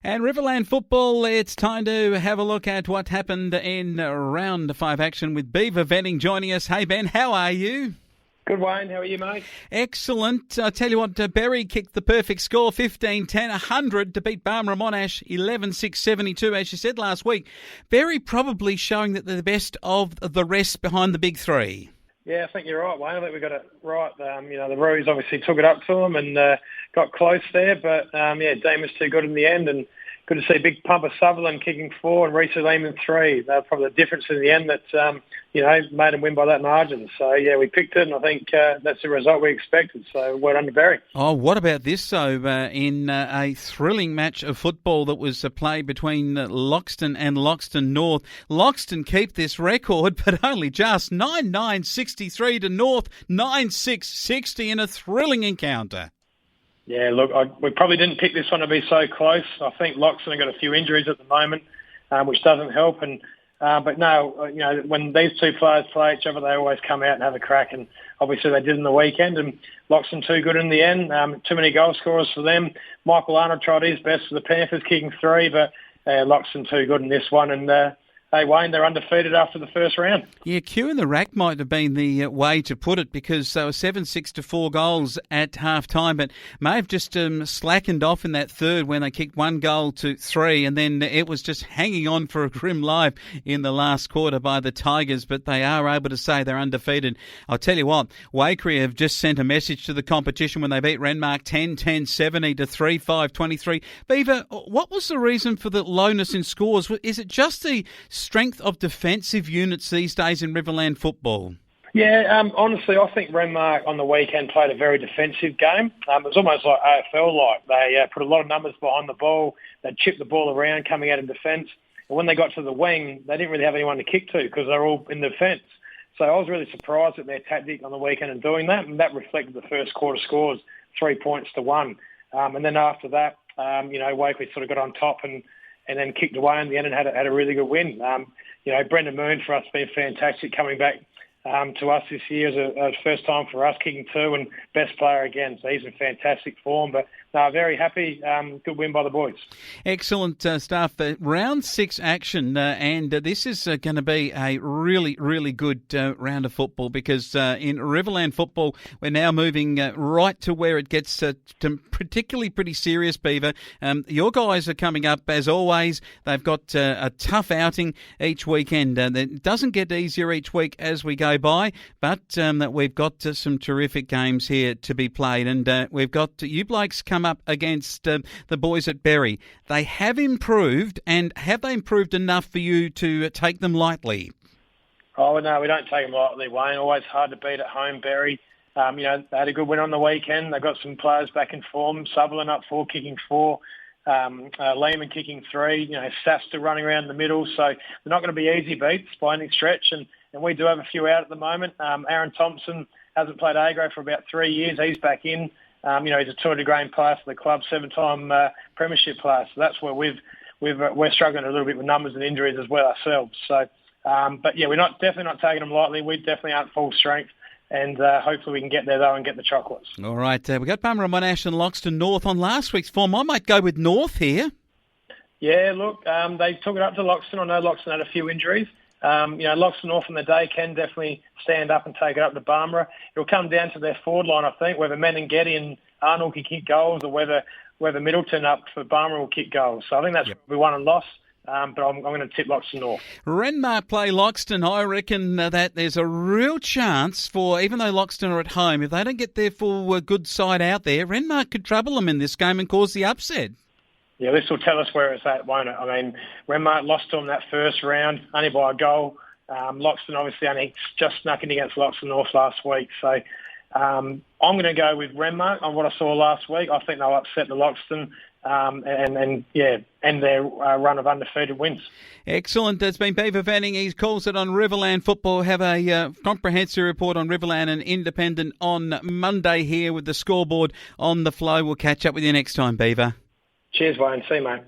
And Riverland football, it's time to have a look at what happened in round 5 action with Beaver Venning joining us. Hey Ben, how are you? Good, Wayne. How are you, mate? Excellent. I tell you what, Berry kicked the perfect score, 15-10, 100 to beat Barmera Monash, 11-6, 72, as you said last week. Berry probably showing that they're the best of the rest behind the big three. Yeah, I think you're right, Wayne. I think we got it right. The Roos obviously took it up to them and got close there, but Dean was too good in the end, and good to see Big Pumper Sutherland kicking 4 and Reese Lehman 3. That was probably the difference in the end that made them win by that margin. So yeah, we picked it, and I think that's the result we expected. So well done to Barry. Oh, what about this though? In a thrilling match of football that was played between Loxton and Loxton North. Loxton keep this record, but only just 9-9, 63 to North, 9-6, 60 in a thrilling encounter. Yeah, look, we probably didn't pick this one to be so close. I think Loxton have got a few injuries at the moment, which doesn't help. But no, when these two players play each other, they always come out and have a crack. And obviously they did in the weekend. And Loxton too good in the end. Too many goal scorers for them. Michael Arnold tried his best for the Panthers, kicking 3, but Loxton too good in this one. And hey, Wayne, they're undefeated after the first round. Yeah, Q in the rack might have been the way to put it, because they were 7-6 to 4 goals at half-time, but may have just slackened off in that third when they kicked 1 goal to 3, and then it was just hanging on for a grim life in the last quarter by the Tigers, but they are able to say they're undefeated. I'll tell you what, Waikerie have just sent a message to the competition when they beat Renmark 10-10, 70 to 3-5, 23. Beaver, what was the reason for the lowness in scores? Is it just the strength of defensive units these days in Riverland football? Yeah, honestly, I think Renmark on the weekend played a very defensive game. It was almost like AFL-like. They put a lot of numbers behind the ball. They chipped the ball around coming out of defence. And when they got to the wing, they didn't really have anyone to kick to because they were all in defence. So I was really surprised at their tactic on the weekend in doing that, and that reflected the first quarter scores, 3 points to 1. And then after that, Waikerie sort of got on top and then kicked away in the end and had a really good win. Brendan Moon for us has been fantastic coming back to us this year as a first time for us, kicking 2 and best player again. So he's in fantastic form, but very happy. Good win by the boys. Excellent stuff. Round 6 action, and this is going to be a really, really good round of football, because in Riverland football, we're now moving right to where it gets particularly pretty serious, Beaver. Your guys are coming up, as always. They've got a tough outing each weekend. It doesn't get easier each week as we go by, but we've got some terrific games here to be played, and we've got you blokes come up against the boys at Berry. They have improved, and have they improved enough for you to take them lightly? Oh, no, we don't take them lightly, Wayne. Always hard to beat at home, Berry. They had a good win on the weekend. They've got some players back in form. Sutherland up 4, kicking 4. Lehman kicking 3. Sass still running around the middle. So they're not going to be easy beats by any stretch. And we do have a few out at the moment. Aaron Thompson hasn't played A-grade for about 3 years. He's back in. He's a 200-grain player for the club, 7-time premiership player. So that's where we're struggling a little bit with numbers and injuries as well ourselves. So, but yeah, we're definitely not taking them lightly. We definitely aren't full strength. And hopefully we can get there, though, and get the chocolates. All right. We got Barmera Monash and Loxton North on last week's form. I might go with North here. Yeah, look, they took it up to Loxton. I know Loxton had a few injuries. Loxton North on the day can definitely stand up and take it up to Barmera. It'll come down to their forward line, I think, whether Menengetti and Arnold can kick goals or whether Middleton up for Barmera will kick goals. So I think that's we won and lost. But I'm going to tip Loxton North. Renmark play Loxton. I reckon that there's a real chance for, even though Loxton are at home, if they don't get their full good side out there, Renmark could trouble them in this game and cause the upset. Yeah, this will tell us where it's at, won't it? I mean, Renmark lost to them that first round, only by a goal. Loxton obviously only just snuck in against Loxton North last week. So I'm going to go with Renmark on what I saw last week. I think they'll upset the Loxton and their run of undefeated wins. Excellent. That's been Beaver Venning. He calls it on Riverland football. Have a comprehensive report on Riverland and Independent on Monday here with the scoreboard on the flow. We'll catch up with you next time, Beaver. Cheers, Wayne. See you, mate.